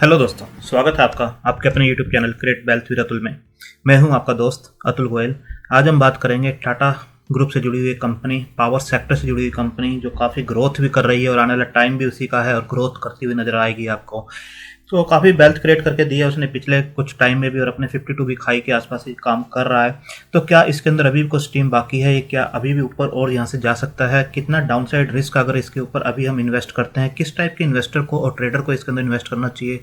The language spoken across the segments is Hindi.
हेलो दोस्तों, स्वागत है आपका आपके अपने YouTube channel create wealth with Atul में। मैं हूं आपका दोस्त अतुल गोयल। आज हम बात करेंगे टाटा ग्रुप से जुड़ी हुई कंपनी, पावर सेक्टर से जुड़ी हुई कंपनी जो काफ़ी ग्रोथ भी कर रही है और आने वाला टाइम भी उसी का है और ग्रोथ करती हुई नजर आएगी आपको। तो काफ़ी वेल्थ क्रिएट करके दिया उसने पिछले कुछ टाइम में भी और अपने 52 वीक हाई के आसपास ही काम कर रहा है। तो क्या इसके अंदर अभी भी कुछ टीम बाकी है, क्या अभी भी ऊपर और यहाँ से जा सकता है, कितना डाउनसाइड रिस्क अगर इसके ऊपर अभी हम इन्वेस्ट करते हैं, किस टाइप के इन्वेस्टर को और ट्रेडर को इसके अंदर इन्वेस्ट करना चाहिए,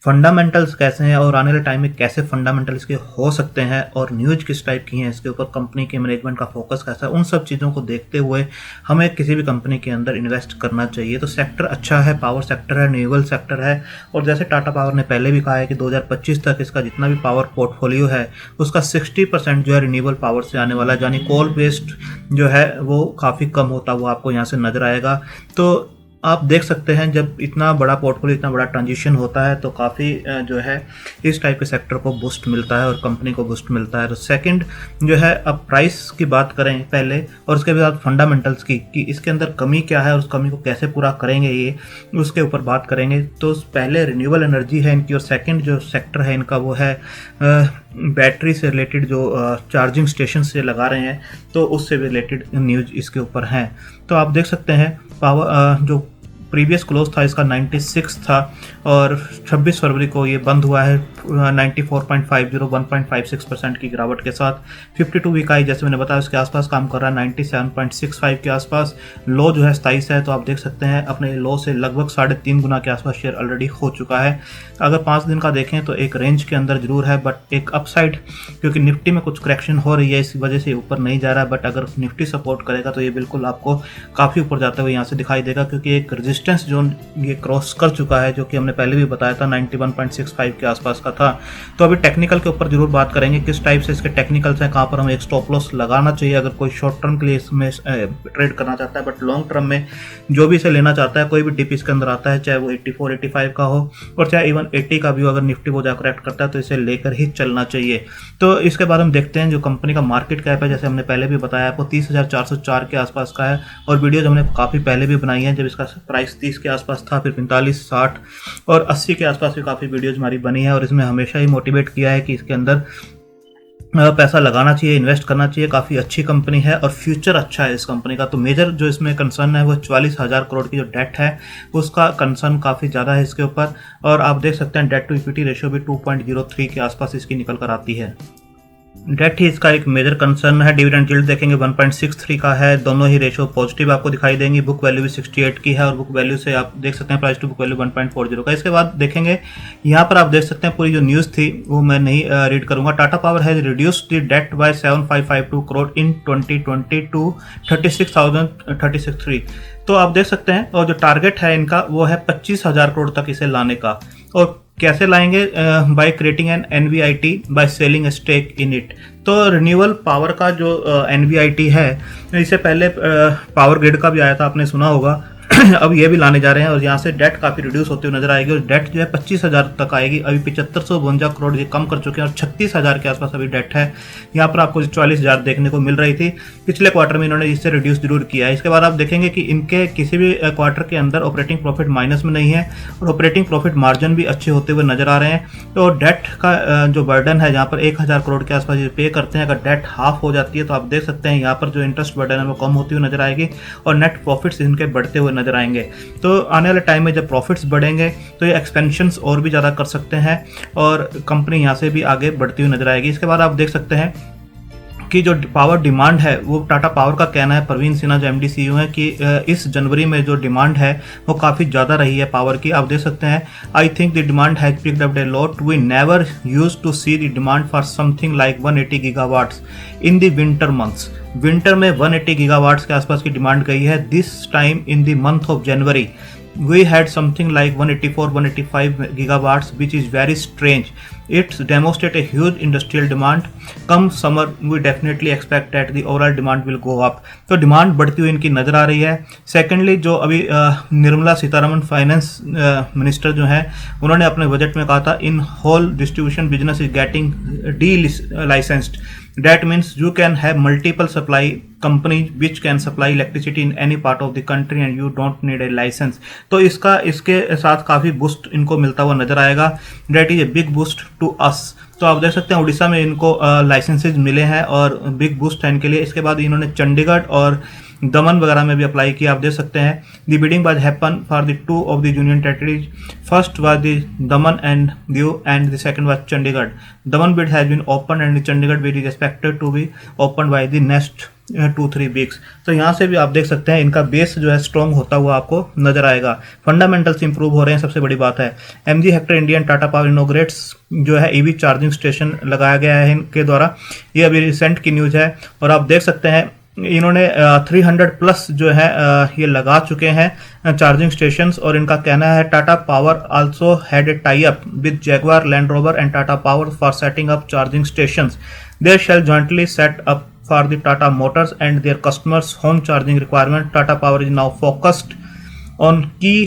फंडामेंटल्स कैसे हैं और आने वाले टाइम में कैसे फंडामेंटल इसके हो सकते हैं और न्यूज किस टाइप की हैं, इसके ऊपर कंपनी के मैनेजमेंट का फोकस कैसा है, उन सब चीज़ों को देखते हुए हमें किसी भी कंपनी के अंदर इन्वेस्ट करना चाहिए। तो सेक्टर अच्छा है, पावर सेक्टर है, रिन्यूएबल सेक्टर है और जैसे टाटा पावर ने पहले भी कहा है कि 2025 तक इसका जितना भी पावर पोर्टफोलियो है उसका 60% जो है रिन्यूएबल पावर से आने वाला है, यानी कोल बेस्ड जो है वो काफ़ी कम होता हुआ आपको यहाँ से नजर आएगा। तो आप देख सकते हैं जब इतना बड़ा पोर्टफोलियो, इतना बड़ा ट्रांजिशन होता है तो काफ़ी जो है इस टाइप के सेक्टर को बूस्ट मिलता है और कंपनी को बूस्ट मिलता है। तो सेकंड जो है, अब प्राइस की बात करें पहले और उसके बाद फंडामेंटल्स की कि इसके अंदर कमी क्या है और उस कमी को कैसे पूरा करेंगे, ये उसके ऊपर बात करेंगे। तो पहले रिन्यूएबल एनर्जी है इनकी और सेकेंड जो सेक्टर है इनका वो है बैटरी से रिलेटेड, जो चार्जिंग स्टेशन से लगा रहे हैं तो उससे रिलेटेड न्यूज इसके ऊपर हैं। तो आप देख सकते हैं पावर जो प्रीवियस क्लोज था इसका 96 था और 26 फरवरी को ये बंद हुआ है 94.50, 1.56% की गिरावट के साथ। 52 वीक आई जैसे मैंने बताया उसके आसपास काम कर रहा है, 97.65 के आसपास। लो जो है 27 है, तो आप देख सकते हैं अपने लो से लगभग 3.5 गुना के आसपास शेयर ऑलरेडी हो चुका है। अगर 5 दिन का देखें तो एक रेंज के अंदर जरूर है, बट एक अपसाइड, क्योंकि निफ्टी में कुछ करेक्शन हो रही है इस वजह से ऊपर नहीं जा रहा है। बट अगर निफ्टी सपोर्ट करेगा तो ये बिल्कुल आपको काफ़ी ऊपर जाते हुए यहाँ से दिखाई देगा, क्योंकि एक रेजिस्टेंस जोन ये क्रॉस कर चुका है जो कि हमने पहले भी बताया था 91.65 के आसपास का था। तो अभी टेक्निकल के ऊपर जरूर बात करेंगे किस टाइप से इसके टेक्निकल्स हैं, कहाँ पर हमें एक स्टॉप लॉस लगाना चाहिए अगर कोई शॉर्ट टर्म के लिए इसमें ट्रेड करना चाहता है। बट लॉन्ग टर्म में जो भी इसे लेना चाहता है, कोई भी डिप इसके अंदर आता है, चाहे वो 84 85 का हो और चाहे इवन 80 का भी हो, अगर निफ्टी वो जा करेक्ट करता है तो इसे लेकर ही चलना चाहिए। तो इसके बाद हम देखते हैं जो कंपनी का मार्केट कैप है, जैसे हमने पहले भी बताया आपको 30,404 के आसपास का है और वीडियोज हमने काफ़ी पहले भी बनाई है जब इसका प्राइस 30 के आसपास था, फिर 45, 60 और 80 के आसपास भी काफ़ी वीडियोज हमारी बनी है और इसमें हमेशा ही मोटिवेट किया है कि इसके अंदर पैसा लगाना चाहिए, इन्वेस्ट करना चाहिए। काफ़ी अच्छी कंपनी है और फ्यूचर अच्छा है इस कंपनी का। तो मेजर जो इसमें कंसर्न है वो 44,000 करोड़ की जो डेट है उसका कंसर्न काफ़ी ज़्यादा है इसके ऊपर। और आप देख सकते हैं डेट टू इक्विटी रेशियो भी 2.03 के आसपास इसकी निकल कर आती है। डेट ही इसका एक मेजर कंसर्न है। डिविडेंड यील्ड देखेंगे 1.63 का है, दोनों ही रेशो पॉजिटिव आपको दिखाई देंगी। बुक वैल्यू भी 68 की है और बुक वैल्यू से आप देख सकते हैं प्राइस टू बुक वैल्यू 1.40 का। इसके बाद देखेंगे यहाँ पर आप देख सकते हैं पूरी जो न्यूज़ थी वो मैं नहीं रीड करूंगा। Tata Power has reduced the debt by 7552 crore in 2020 to 36,036 तो आप देख सकते हैं। और जो टारगेट है इनका वो है 25,000 करोड़ तक इसे लाने का। और कैसे लाएंगे? By creating an InvIT by selling stake in it. तो रिन्यूएबल पावर का जो एनवीआईटी है, इससे पहले पावर ग्रिड का भी आया था, आपने सुना होगा। अब ये भी लाने जा रहे हैं और यहाँ से डेट काफ़ी रिड्यूस होती हुई नजर आएगी और डेट जो है 25,000 तक आएगी। अभी 7552 करोड़ ये कम कर चुके हैं और 36,000 के आसपास अभी डेट है। यहाँ पर आपको 44,000 देखने को मिल रही थी, पिछले क्वार्टर में इन्होंने इससे रिड्यूस जरूर किया है। इसके बाद आप देखेंगे कि इनके किसी भी क्वार्टर के अंदर ऑपरेटिंग प्रॉफिट माइनस में नहीं है और ऑपरेटिंग प्रॉफिट मार्जिन भी अच्छे होते हुए नजर आ रहे हैं। तो डेट का जो बर्डन है जहाँ पर 1,000 करोड़ के आसपास ये पे करते हैं, अगर डेट हाफ हो जाती है तो आप देख सकते हैं यहाँ पर जो इंटरेस्ट बर्डन है वो कम होती हुई नजर आएगी और नेट प्रॉफिट्स इनके बढ़ते हुए नजर आएंगे। तो आने वाले टाइम में जब प्रॉफिट्स बढ़ेंगे तो ये एक्सपेंशंस और भी ज़्यादा कर सकते हैं और कंपनी यहाँ से भी आगे बढ़ती हुई नजर आएगी। इसके बाद आप देख सकते हैं कि जो पावर डिमांड है वो टाटा पावर का कहना है, परवीन सिन्हा जो एमडी सीईओ है, कि इस जनवरी में जो डिमांड है वो काफ़ी ज़्यादा रही है पावर की। आप देख सकते हैं, I think the demand has picked up a lot, we never used to see the demand for something like 180 gigawatts in the winter months. Winter में 180 गीगावाट्स के आसपास की डिमांड गई है। This time in the month of January we had something like 184 185 gigawatts, which is very strange। It's demonstrate a huge industrial demand. Come summer, we definitely expect that the overall demand will go up. तो डिमांड बढ़ती हुई इनकी नज़र आ रही है. सेकेंडली, जो अभी निर्मला सीतारमण फाइनेंस मिनिस्टर जो हैं, उन्होंने अपने बजट में कहा था in whole distribution business is getting delicensed. That means you can have multiple supply companies which can supply electricity in any part of the country and you don't need a license. तो इसके साथ काफ़ी बूस्ट इनको मिलता हुआ नजर आएगा. That is a big boost to us. तो आप देख सकते हैं उड़ीसा में इनको लाइसेंसेज मिले हैं और बिग बूस्ट है इनके लिए. इसके बाद इन्होंने चंडीगढ़ और दमन वगैरह में भी अप्लाई किया. आप देख सकते हैं the bidding was happen for the 2 of the union territories. First was the Daman and Diu and the second was Chandigarh. Daman bid has been open and the Chandigarh bid is expected to be open by the next 2-3 weeks. तो यहाँ से भी आप देख सकते हैं इनका बेस जो है स्ट्रॉन्ग होता हुआ आपको नजर आएगा. फंडामेंटल्स इंप्रूव हो रहे हैं, सबसे बड़ी बात है. MG Hector India and Tata power इनोग्रेट्स जो है EV चार्जिंग स्टेशन लगाया गया है इनके द्वारा. ये अभी रिसेंट की न्यूज़ है और आप देख सकते हैं इन्होंने 300 प्लस जो है ये लगा चुके हैं चार्जिंग स्टेशंस. और इनका कहना है Tata power also had a tie up with Jaguar Land Rover and Tata power for setting up charging stations. They shall jointly set up for the Tata motors and their customers home charging requirement. Tata power is now focused on key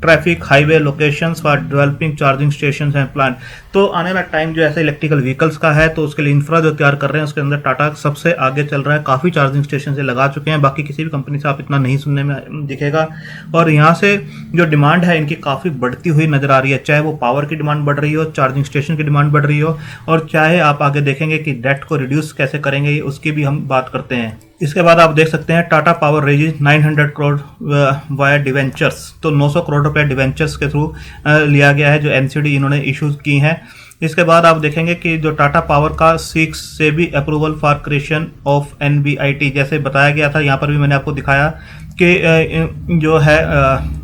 traffic highway locations for developing charging stations and plant. तो आने वाला टाइम जो ऐसे इलेक्ट्रिकल व्हीकल्स का है तो उसके लिए इंफ्रा जो तैयार कर रहे हैं उसके अंदर टाटा सबसे आगे चल रहा है. काफ़ी चार्जिंग स्टेशन से लगा चुके हैं, बाकी किसी भी कंपनी से आप इतना नहीं सुनने में दिखेगा. और यहाँ से जो डिमांड है इनकी काफ़ी बढ़ती हुई नजर आ रही है, चाहे वो पावर की डिमांड बढ़ रही हो, चार्जिंग स्टेशन की डिमांड बढ़ रही हो, और चाहे आप आगे देखेंगे कि डेट को रिड्यूस कैसे करेंगे उसकी भी हम बात करते हैं. इसके बाद आप देख सकते हैं Tata power raises 900 crore via debentures. तो 900 करोड़ रुपए डिवेंचर्स के थ्रू लिया गया है जो एनसीडी इन्होंने इशूज की हैं. इसके बाद आप देखेंगे कि जो टाटा पावर का सीक्स से भी approval for creation of NBIT, जैसे बताया गया था, यहाँ पर भी मैंने आपको दिखाया कि जो है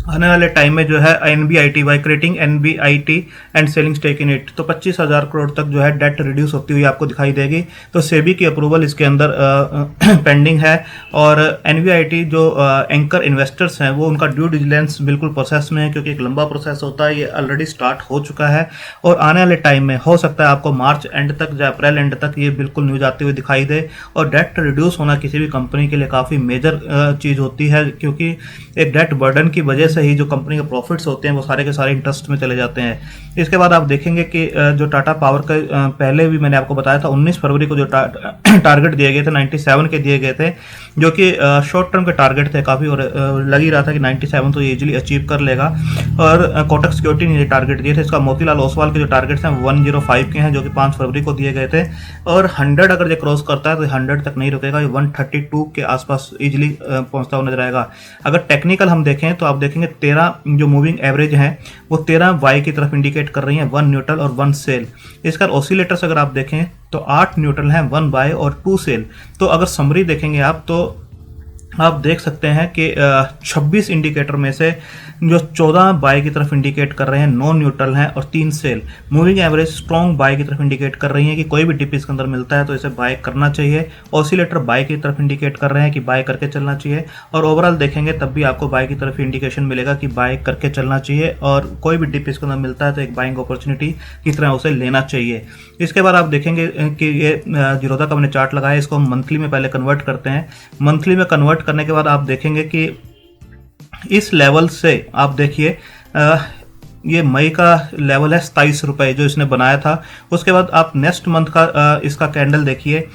आने वाले टाइम में जो है NBIT by creating NBIT and selling stake in it, तो 25,000 करोड़ तक जो है डेट रिड्यूस होती हुई आपको दिखाई देगी. तो सेबी की अप्रूवल इसके अंदर पेंडिंग है. और NBIT जो एंकर इन्वेस्टर्स हैं वो उनका ड्यू डिलिजेंस बिल्कुल प्रोसेस में है, क्योंकि एक लंबा प्रोसेस होता है. ये ऑलरेडी स्टार्ट हो चुका है और आने वाले टाइम में हो सकता है आपको मार्च एंड तक या अप्रैल एंड तक ये बिल्कुल न्यूज आती हुई दिखाई दे. और डेट रिड्यूस होना किसी भी कंपनी के लिए काफ़ी मेजर चीज़ होती है, क्योंकि एक डेट बर्डन की वजह से ही जो कंपनी के प्रॉफिट्स होते हैं वो सारे के सारे इंटरेस्ट में चले जाते हैं. इसके बाद आप देखेंगे कि जो टाटा पावर का पहले भी मैंने आपको बताया था 19 फरवरी को जो टारगेट दिए गए थे 97 के दिए गए थे, जो कि शॉर्ट टर्म के टारगेट थे काफ़ी, और लग ही रहा था कि 97 तो ये इजीली अचीव कर लेगा. और कोटक सिक्योरिटी ने ये टारगेट दिए थे. इसका मोतीलाल ओसवाल के जो टारगेट्स हैं 105 के हैं, जो कि 5 फरवरी को दिए गए थे. और 100 अगर ये क्रॉस करता है तो 100 तक नहीं रुकेगा, ये 132 के आसपास इजीली पहुंचता हुआ नजर आएगा. अगर टेक्निकल हम देखें तो आप देखेंगे 13 जो मूविंग एवरेज हैं वो 13 वाई की तरफ इंडिकेट कर रही हैं, 1 न्यूट्रल और 1 सेल. इसका ऑसिलेटर्स अगर आप देखें तो 8 न्यूट्रल हैं, 1 वाई और 2 सेल. तो अगर समरी देखेंगे आप तो आप देख सकते हैं कि 26 इंडिकेटर में से जो 14 बाय की तरफ इंडिकेट कर रहे हैं, 9 न्यूट्रल हैं और 3 sell. Moving average strong buy की तरफ इंडिकेट कर रही है कि कोई भी डिप इसके अंदर मिलता है तो इसे बाय करना चाहिए. ऑसिलेटर बाय की तरफ इंडिकेट कर रहे हैं कि बाय करके चलना चाहिए. और ओवरऑल देखेंगे तब भी आपको बाय की तरफ इंडिकेशन मिलेगा कि बाय करके चलना चाहिए, और कोई भी डिप इसके अंदर मिलता है तो एक बाइंग अपॉर्चुनिटी की तरह उसे लेना चाहिए. इसके बाद आप देखेंगे कि ये जीरोधा का मैंने चार्ट लगाया, इसको हम मंथली में पहले कन्वर्ट करते हैं. मंथली में कन्वर्ट करने के बाद आप देखेंगे कि इस लेवल से आप देखिए ये मई का लेवल है 27 रुपये जो इसने बनाया था. उसके बाद आप नेक्स्ट मंथ का इसका कैंडल देखिए,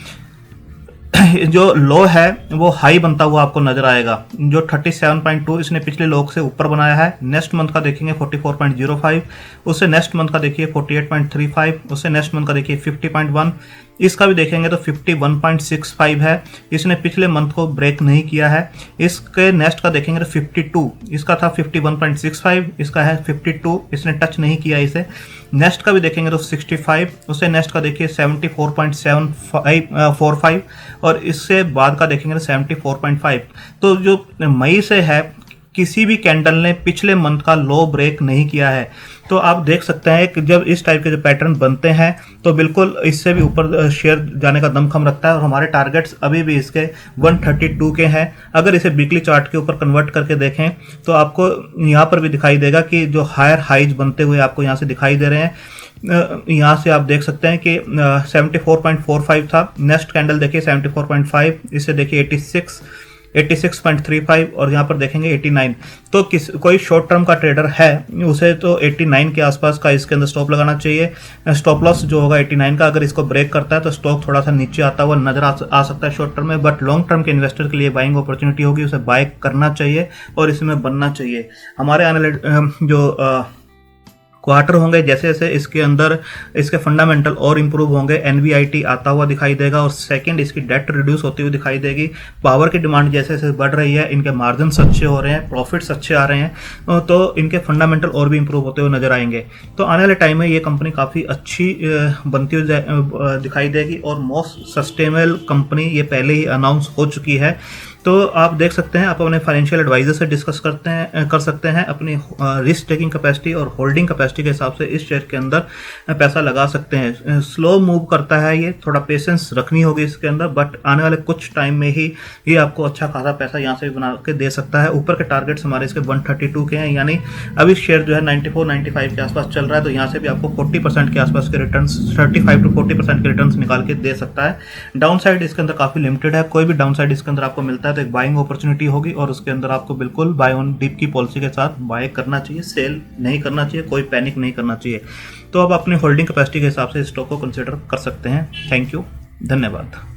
जो लो है वो हाई बनता हुआ आपको नजर आएगा, जो 37.2 इसने पिछले लो से ऊपर बनाया है. नेक्स्ट मंथ का देखेंगे 44.05, उससे नेक्स्ट मंथ का देखिए 48.35, उससे नेक्स्ट मंथ का देखिए 50.1, इसका भी देखेंगे तो 51.65 है. इसने पिछले मंथ को ब्रेक नहीं किया है. इसके नेक्स्ट का देखेंगे तो 52, इसका था 51.65, इसका है 52, इसने टच नहीं किया इसे. नेक्स्ट का भी देखेंगे तो 65, उससे नेक्स्ट का देखिए 74.45 और इससे बाद का देखेंगे तो 74.5. तो जो मई से है किसी भी कैंडल ने पिछले मंथ का लो ब्रेक नहीं किया है. तो आप देख सकते हैं कि जब इस टाइप के जो पैटर्न बनते हैं तो बिल्कुल इससे भी ऊपर शेयर जाने का दमखम रखता है. और हमारे टारगेट्स अभी भी इसके 132 के हैं. अगर इसे वीकली चार्ट के ऊपर कन्वर्ट करके देखें तो आपको यहाँ पर भी दिखाई देगा कि जो हायर हाइज बनते हुए आपको यहाँ से दिखाई दे रहे हैं, यहाँ से आप देख सकते हैं कि 74.45 था। नेक्स्ट कैंडल देखिए 74.5, इसे देखिए 86.35 और यहाँ पर देखेंगे 89। तो कोई शॉर्ट टर्म का ट्रेडर है उसे तो 89 के आसपास का इसके अंदर स्टॉप लगाना चाहिए। स्टॉप लॉस जो होगा 89 का, अगर इसको ब्रेक करता है तो स्टॉक थोड़ा सा नीचे आता हुआ नजर आ सकता है शॉर्ट टर्म में, बट लॉन्ग टर्म के इन्वेस्टर के लिए बाइंग अपॉर्चुनिटी होगी, उसे बाय करना चाहिए और इसमें बनना चाहिए। हमारे जो क्वार्टर होंगे जैसे जैसे इसके अंदर इसके फंडामेंटल और इंप्रूव होंगे, एनवीआईटी आता हुआ दिखाई देगा और सेकंड इसकी डेट रिड्यूस होती हुई दिखाई देगी। पावर की डिमांड जैसे जैसे बढ़ रही है, इनके मार्जिन्स अच्छे हो रहे हैं, प्रॉफिट्स अच्छे आ रहे हैं, तो इनके फंडामेंटल और भी इंप्रूव होते हुए नजर आएंगे। तो आने वाले टाइम में ये कंपनी काफ़ी अच्छी बनती हुई दिखाई देगी और मोस्ट सस्टेनेबल कंपनी ये पहले ही अनाउंस हो चुकी है। तो आप देख सकते हैं, आप अपने फाइनेंशियल एडवाइजर से डिस्कस कर सकते हैं, अपनी रिस्क टेकिंग कैपेसिटी और होल्डिंग कैपेसिटी के हिसाब से इस शेयर के अंदर पैसा लगा सकते हैं। स्लो मूव करता है ये, थोड़ा पेशेंस रखनी होगी इसके अंदर, बट आने वाले कुछ टाइम में ही ये आपको अच्छा खासा पैसा यहाँ से बना के दे सकता है। ऊपर के टारगेट्स हमारे इसके 132 के हैं, यानी अभी शेयर जो है 94-95 के आसपास चल रहा है, तो यहाँ से भी आपको 40% के आसपास के रिटर्न, 35 to 40% के रिटर्न निकाल के दे सकता है। डाउन साइड इसके अंदर काफ़ी लिमिटेड है, कोई भी डाउन साइड इसके अंदर आपको मिलता है तो एक बाइंग अपॉर्चुनिटी होगी और उसके अंदर आपको बिल्कुल बाय ऑन डिप की पॉलिसी के साथ बाय करना चाहिए, सेल नहीं करना चाहिए, कोई पैनिक नहीं करना चाहिए। तो अब अपनी होल्डिंग कैपेसिटी के हिसाब से स्टॉक को कंसीडर कर सकते हैं। थैंक यू, धन्यवाद।